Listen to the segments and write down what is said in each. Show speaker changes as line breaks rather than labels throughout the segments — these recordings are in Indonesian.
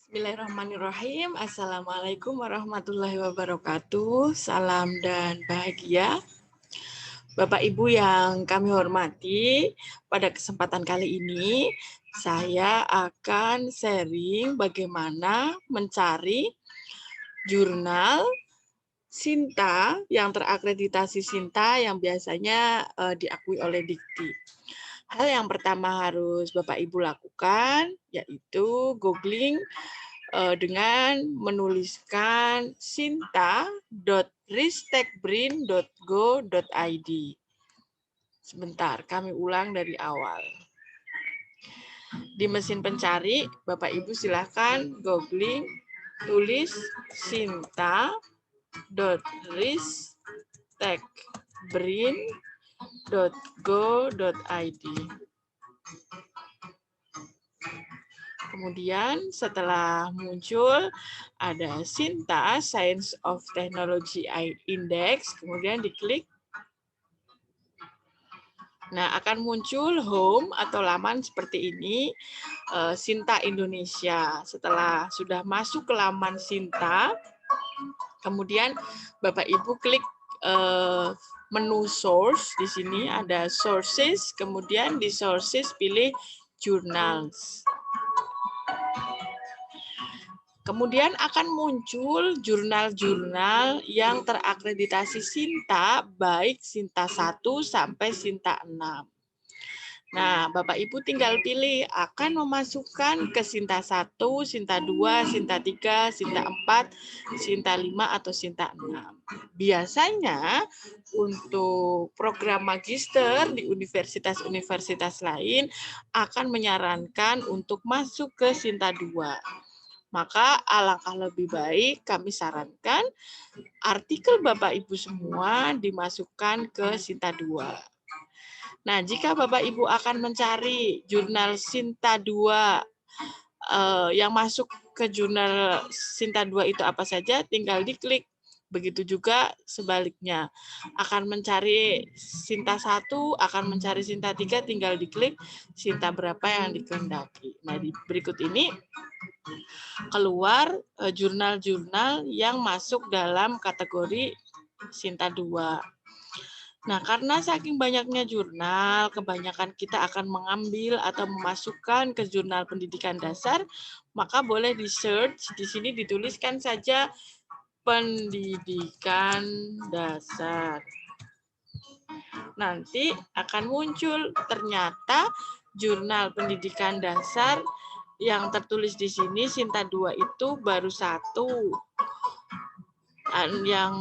Bismillahirrahmanirrahim. Assalamualaikum warahmatullahi wabarakatuh. Salam dan bahagia. Bapak Ibu yang kami hormati, pada kesempatan kali ini saya akan sharing bagaimana mencari jurnal Sinta yang terakreditasi Sinta yang biasanya diakui oleh Dikti. Hal yang pertama harus Bapak Ibu lakukan yaitu googling dengan menuliskan sinta.ristekbrin.go.id. Sebentar, kami ulang dari awal. Di mesin pencari, Bapak Ibu silakan googling, tulis sinta.ristekbrin.go.id. Kemudian setelah muncul ada Sinta Science of Technology Index, kemudian diklik. Nah, akan muncul home atau laman seperti ini, Sinta Indonesia. Setelah sudah masuk ke laman Sinta, kemudian Bapak Ibu klik menu source. Di sini ada sources, kemudian di sources pilih journals. Kemudian akan muncul jurnal-jurnal yang terakreditasi Sinta, baik Sinta 1 sampai Sinta 6. Nah, Bapak Ibu tinggal pilih akan memasukkan ke Sinta 1, Sinta 2, Sinta 3, Sinta 4, Sinta 5, atau Sinta 6. Biasanya untuk program magister di universitas-universitas lain akan menyarankan untuk masuk ke Sinta 2. Maka alangkah lebih baik kami sarankan artikel Bapak Ibu semua dimasukkan ke Sinta 2. Nah, jika Bapak Ibu akan mencari jurnal Sinta 2 yang masuk ke jurnal Sinta 2 itu apa saja, tinggal diklik. Begitu juga sebaliknya. Akan mencari Sinta 1, akan mencari Sinta 3, tinggal diklik Sinta berapa yang dikehendaki. Nah, di berikut ini keluar jurnal-jurnal yang masuk dalam kategori Sinta 2. Nah, karena saking banyaknya jurnal, kebanyakan kita akan mengambil atau memasukkan ke jurnal pendidikan dasar, maka boleh di-search, di sini dituliskan saja pendidikan dasar. Nanti akan muncul ternyata jurnal pendidikan dasar yang tertulis di sini Sinta 2 itu baru 1. Yang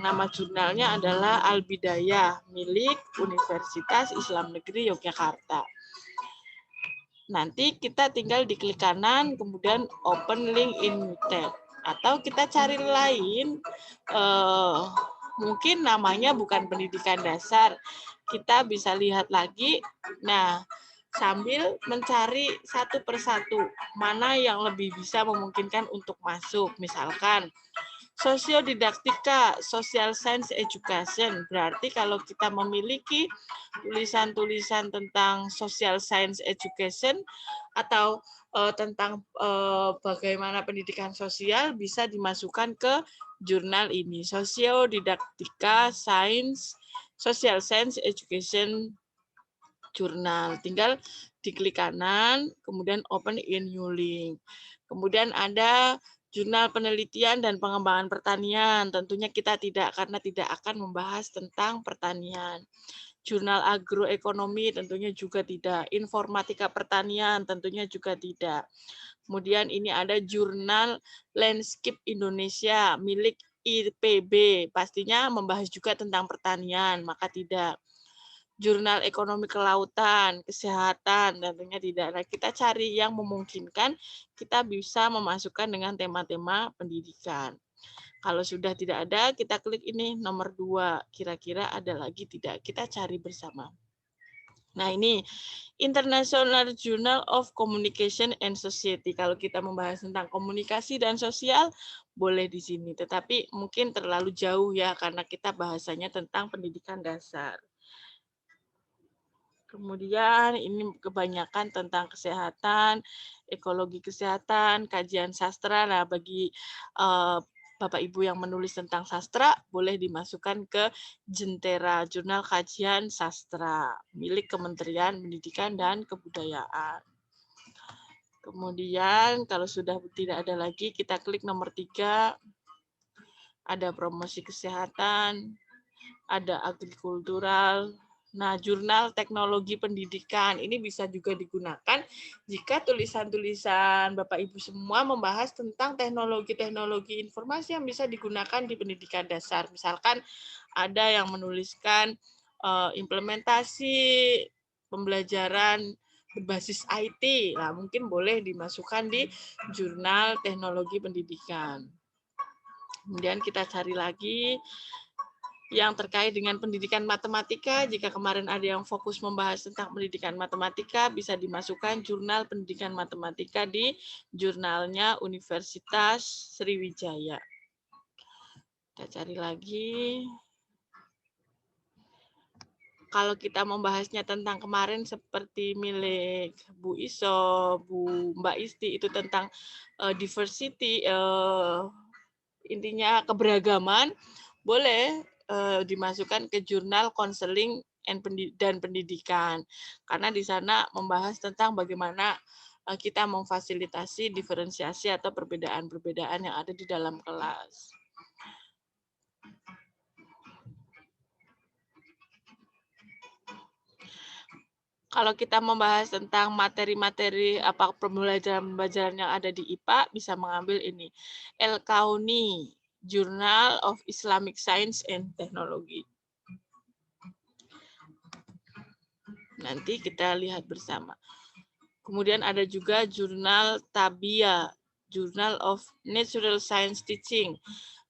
nama jurnalnya adalah Al-Bidayah milik Universitas Islam Negeri Yogyakarta. Nanti kita tinggal diklik kanan, kemudian open link in new tab. Atau kita cari lain, mungkin namanya bukan pendidikan dasar. Kita bisa lihat lagi, nah sambil mencari satu persatu mana yang lebih bisa memungkinkan untuk masuk. Misalkan sosiodidaktika, social science education, berarti kalau kita memiliki tulisan-tulisan tentang social science education atau tentang bagaimana pendidikan sosial bisa dimasukkan ke jurnal ini, sosiodidaktika science social science education jurnal. Tinggal diklik kanan, kemudian open in new link. Kemudian ada jurnal penelitian dan pengembangan pertanian. Tentunya kita karena tidak akan membahas tentang pertanian. Jurnal agroekonomi tentunya juga tidak. Informatika pertanian tentunya juga tidak. Kemudian ini ada jurnal Landscape Indonesia milik IPB. Pastinya membahas juga tentang pertanian, maka tidak. Jurnal ekonomi kelautan, kesehatan, tentunya tidak. Nah, kita cari yang memungkinkan kita bisa memasukkan dengan tema-tema pendidikan. Kalau sudah tidak ada, kita klik ini nomor 2. Kira-kira ada lagi tidak? Kita cari bersama. Nah, ini International Journal of Communication and Society. Kalau kita membahas tentang komunikasi dan sosial, boleh di sini. Tetapi mungkin terlalu jauh ya, karena kita bahasanya tentang pendidikan dasar. Kemudian ini kebanyakan tentang kesehatan, ekologi kesehatan, kajian sastra. Nah, bagi Bapak Ibu yang menulis tentang sastra, boleh dimasukkan ke Jentera Jurnal Kajian Sastra milik Kementerian Pendidikan dan Kebudayaan. Kemudian kalau sudah tidak ada lagi, kita klik nomor 3, ada promosi kesehatan, ada agrikultural. Nah, jurnal teknologi pendidikan ini bisa juga digunakan jika tulisan-tulisan Bapak Ibu semua membahas tentang teknologi-teknologi informasi yang bisa digunakan di pendidikan dasar. Misalkan ada yang menuliskan implementasi pembelajaran berbasis IT. Nah, mungkin boleh dimasukkan di jurnal teknologi pendidikan. Kemudian kita cari lagi yang terkait dengan pendidikan matematika. Jika kemarin ada yang fokus membahas tentang pendidikan matematika, bisa dimasukkan jurnal pendidikan matematika di jurnalnya Universitas Sriwijaya. Kita cari lagi. Kalau kita membahasnya tentang kemarin seperti milik Bu Iso, Bu Mbak Isti, itu tentang diversity, intinya keberagaman, boleh dimasukkan ke jurnal konseling dan pendidikan, karena di sana membahas tentang bagaimana kita memfasilitasi diferensiasi atau perbedaan-perbedaan yang ada di dalam kelas. Kalau kita membahas tentang materi-materi apa pembelajaran yang ada di IPA, bisa mengambil ini, El-Kauni, Journal of Islamic Science and Technology. Nanti kita lihat bersama. Kemudian ada juga jurnal Tabia, Journal of Natural Science Teaching,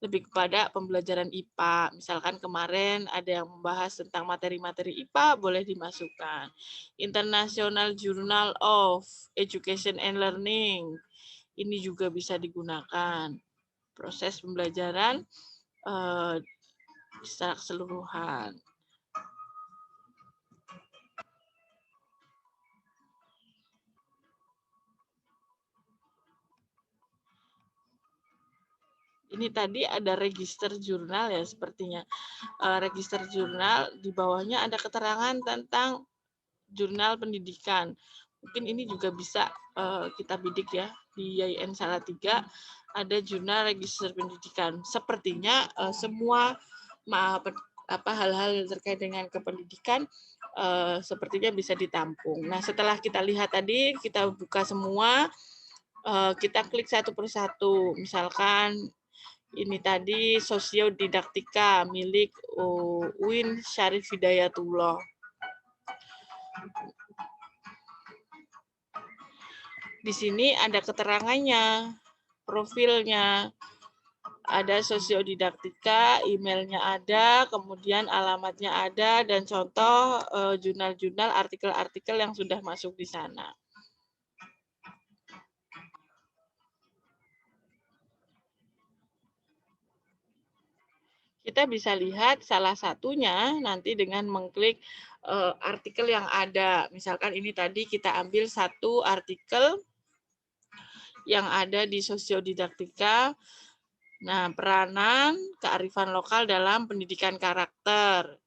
lebih kepada pembelajaran IPA. Misalkan kemarin ada yang membahas tentang materi-materi IPA, boleh dimasukkan. International Journal of Education and Learning, ini juga bisa digunakan. Proses pembelajaran secara keseluruhan. Ini tadi ada register jurnal ya sepertinya. Register jurnal, di bawahnya ada keterangan tentang jurnal pendidikan. Mungkin ini juga bisa kita bidik ya. Di YIN Salatiga ada jurnal register pendidikan. Sepertinya semua hal-hal yang terkait dengan kependidikan sepertinya bisa ditampung. Nah, setelah kita lihat tadi, kita buka semua, kita klik satu persatu. Misalkan ini tadi sosiodidaktika milik UIN Syarif Hidayatullah. Di sini ada keterangannya, profilnya, ada sosiodidaktika, emailnya ada, kemudian alamatnya ada, dan contoh jurnal-jurnal, artikel-artikel yang sudah masuk di sana. Kita bisa lihat salah satunya nanti dengan mengklik artikel yang ada. Misalkan ini tadi kita ambil satu artikel yang ada di sosiodidaktika. Nah, peranan kearifan lokal dalam pendidikan karakter.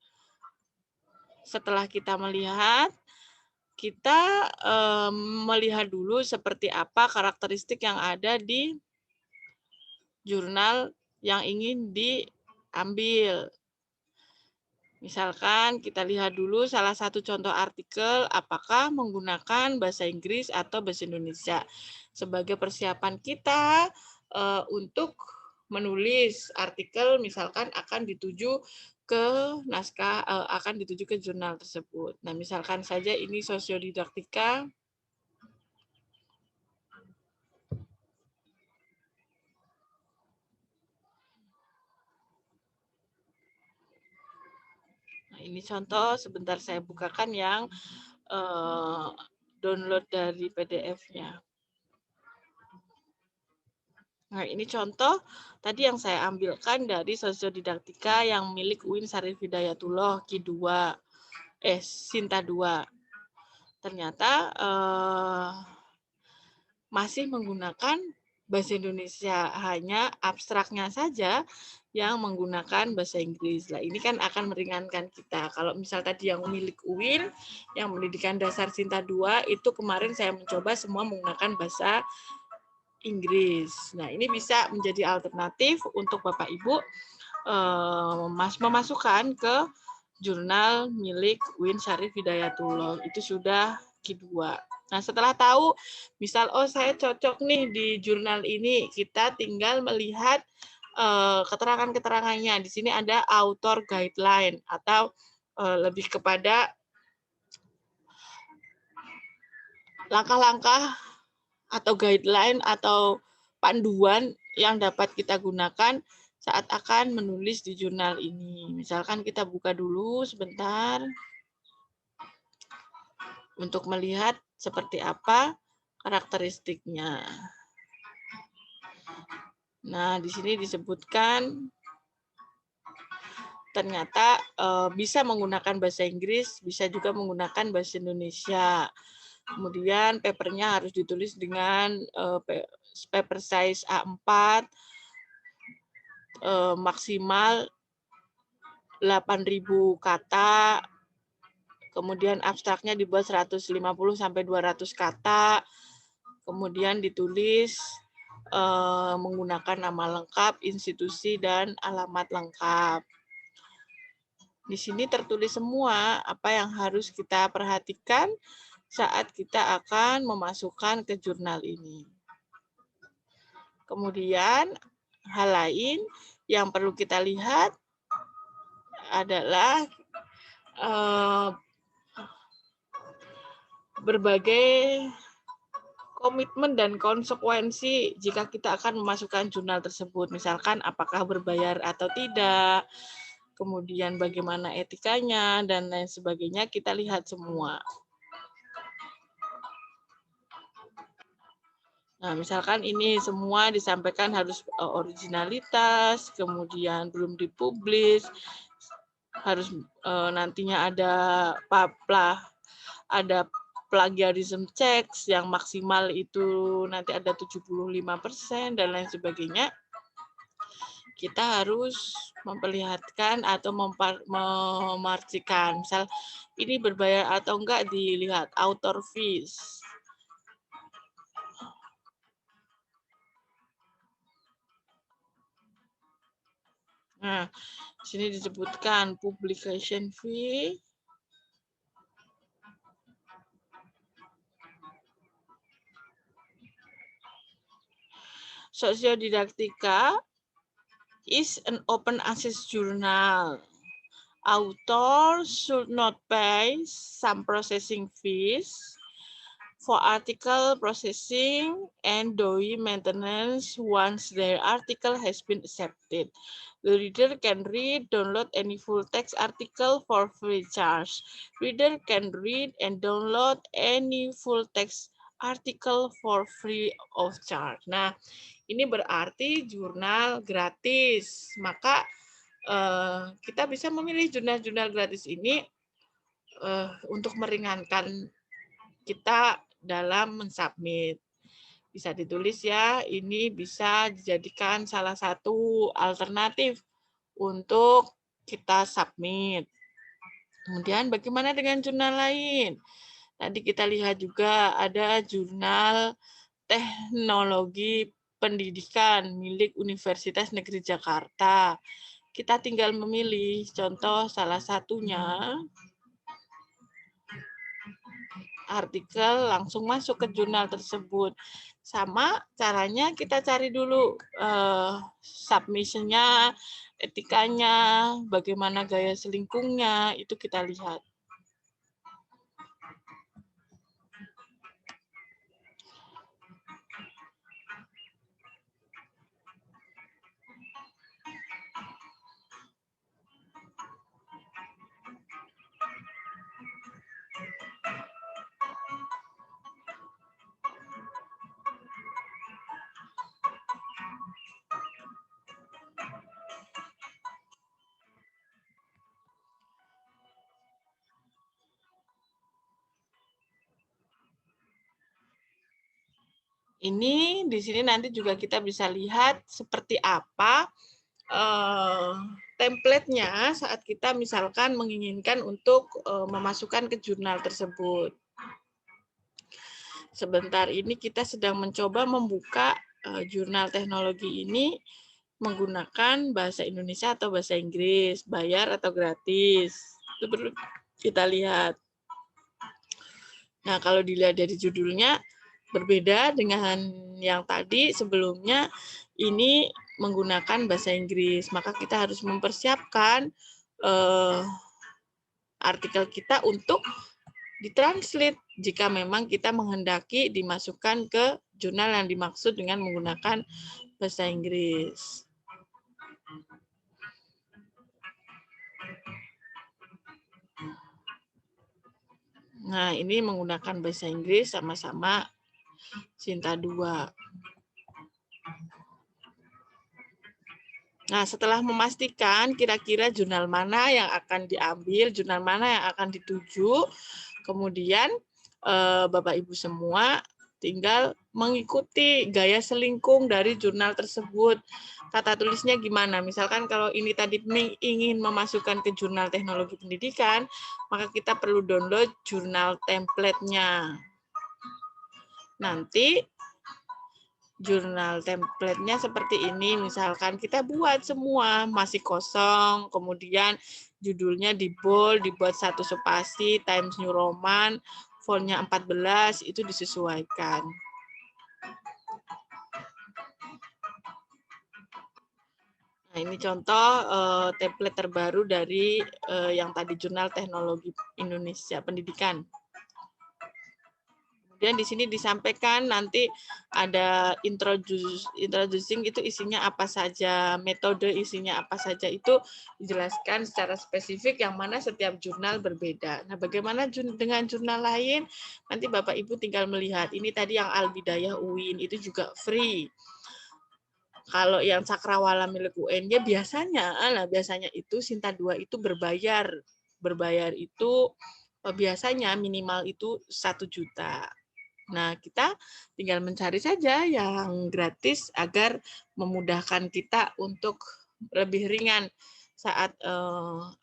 Setelah kita melihat, kita melihat dulu seperti apa karakteristik yang ada di jurnal yang ingin diambil. Misalkan kita lihat dulu salah satu contoh artikel, apakah menggunakan bahasa Inggris atau bahasa Indonesia. Sebagai persiapan kita untuk menulis artikel, misalkan akan dituju ke naskah, akan dituju ke jurnal tersebut. Nah, misalkan saja ini sosiodidaktika. Nah, ini contoh, sebentar saya bukakan yang download dari PDF-nya. Nah, ini contoh tadi yang saya ambilkan dari sosiodidaktika yang milik UIN Syarif Hidayatullah Sinta 2. ternyata masih menggunakan bahasa Indonesia, hanya abstraknya saja yang menggunakan bahasa Inggris. Nah, ini kan akan meringankan kita. Kalau misal tadi yang milik UIN, yang pendidikan dasar Sinta 2, itu kemarin saya mencoba semua menggunakan bahasa Inggris. Nah, ini bisa menjadi alternatif untuk Bapak Ibu memasukkan ke jurnal milik UIN Syarif Hidayatullah. Itu sudah Q2. Nah, setelah tahu, misal, oh saya cocok nih di jurnal ini, kita tinggal melihat keterangan-keterangannya. Di sini ada author guideline, atau lebih kepada langkah-langkah atau guideline atau panduan yang dapat kita gunakan saat akan menulis di jurnal ini. Misalkan kita buka dulu sebentar untuk melihat seperti apa karakteristiknya. Nah, di sini disebutkan ternyata bisa menggunakan bahasa Inggris, bisa juga menggunakan bahasa Indonesia. Kemudian papernya harus ditulis dengan paper size A4, maksimal 8.000 kata, kemudian abstraknya dibuat 150 sampai 200 kata, kemudian ditulis menggunakan nama lengkap, institusi, dan alamat lengkap. Di sini tertulis semua apa yang harus kita perhatikan saat kita akan memasukkan ke jurnal ini. Kemudian hal lain yang perlu kita lihat adalah berbagai komitmen dan konsekuensi jika kita akan memasukkan jurnal tersebut. Misalkan apakah berbayar atau tidak, kemudian bagaimana etikanya, dan lain sebagainya, kita lihat semua. Nah, misalkan ini semua disampaikan harus originalitas, kemudian belum dipublis, harus nantinya ada plagiarism checks yang maksimal itu nanti ada 75% dan lain sebagainya. Kita harus memperlihatkan atau memarcikan. Misal ini berbayar atau enggak, dilihat author fees. Nah, di sini disebutkan publication fee. Sosiodidaktika is an open access journal. Authors should not pay some processing fees for article processing and DOI maintenance once their article has been accepted. The reader can read, download any full text article for free charge. Reader can read and download any full text article for free of charge. Nah, ini berarti jurnal gratis. Maka kita bisa memilih jurnal-jurnal gratis ini untuk meringankan kita dalam mensubmit. Bisa ditulis ya, ini bisa dijadikan salah satu alternatif untuk kita submit. Kemudian bagaimana dengan jurnal lain? Tadi kita lihat juga ada jurnal teknologi pendidikan milik Universitas Negeri Jakarta. Kita tinggal memilih contoh salah satunya, artikel langsung masuk ke jurnal tersebut. Sama caranya kita cari dulu submission-nya, etikanya, bagaimana gaya selingkungnya, itu kita lihat. Ini di sini nanti juga kita bisa lihat seperti apa template-nya saat kita misalkan menginginkan untuk memasukkan ke jurnal tersebut. Sebentar ini kita sedang mencoba membuka jurnal teknologi ini menggunakan bahasa Indonesia atau bahasa Inggris, bayar atau gratis. Itu perlu kita lihat. Nah, kalau dilihat dari judulnya, berbeda dengan yang tadi sebelumnya, ini menggunakan bahasa Inggris. Maka kita harus mempersiapkan artikel kita untuk ditranslate jika memang kita menghendaki dimasukkan ke jurnal yang dimaksud dengan menggunakan bahasa Inggris. Nah, ini menggunakan bahasa Inggris sama-sama Sinta 2. Nah, setelah memastikan kira-kira jurnal mana yang akan diambil, jurnal mana yang akan dituju, kemudian Bapak Ibu semua tinggal mengikuti gaya selingkung dari jurnal tersebut. Tata tulisnya gimana? Misalkan kalau ini tadi ingin memasukkan ke jurnal teknologi pendidikan, maka kita perlu download jurnal template-nya. Nanti jurnal template-nya seperti ini, misalkan kita buat semua masih kosong, kemudian judulnya di bold, dibuat 1 spasi, Times New Roman, fontnya 14, itu disesuaikan. Nah, ini contoh template terbaru dari yang tadi Jurnal Teknologi Indonesia Pendidikan. Kemudian di sini disampaikan nanti ada introducing itu isinya apa saja, metode isinya apa saja, itu dijelaskan secara spesifik yang mana setiap jurnal berbeda. Nah, bagaimana dengan jurnal lain? Nanti Bapak Ibu tinggal melihat. Ini tadi yang Al-Bidayah UIN itu juga free. Kalau yang Cakrawala milik UN-nya biasanya itu Sinta 2 itu berbayar. Berbayar itu biasanya minimal itu 1 juta. Nah, kita tinggal mencari saja yang gratis agar memudahkan kita untuk lebih ringan saat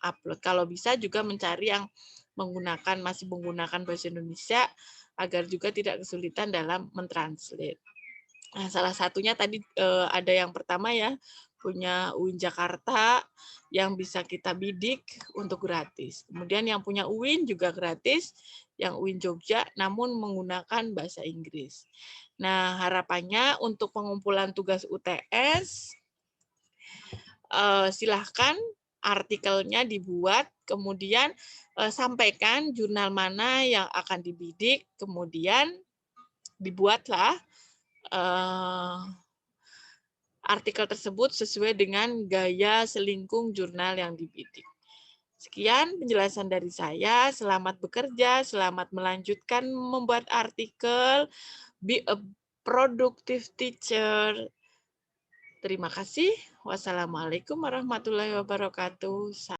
upload. Kalau bisa juga mencari yang masih menggunakan bahasa Indonesia agar juga tidak kesulitan dalam mentranslate. Nah, salah satunya tadi ada yang pertama ya, punya UIN Jakarta yang bisa kita bidik untuk gratis. Kemudian yang punya UIN juga gratis, yang UIN Jogja namun menggunakan bahasa Inggris. Nah, harapannya untuk pengumpulan tugas UTS, silahkan artikelnya dibuat, kemudian sampaikan jurnal mana yang akan dibidik, kemudian dibuatlah artikel tersebut sesuai dengan gaya selingkung jurnal yang dibidik. Sekian penjelasan dari saya. Selamat bekerja, selamat melanjutkan membuat artikel. Be a productive teacher. Terima kasih. Wassalamualaikum warahmatullahi wabarakatuh.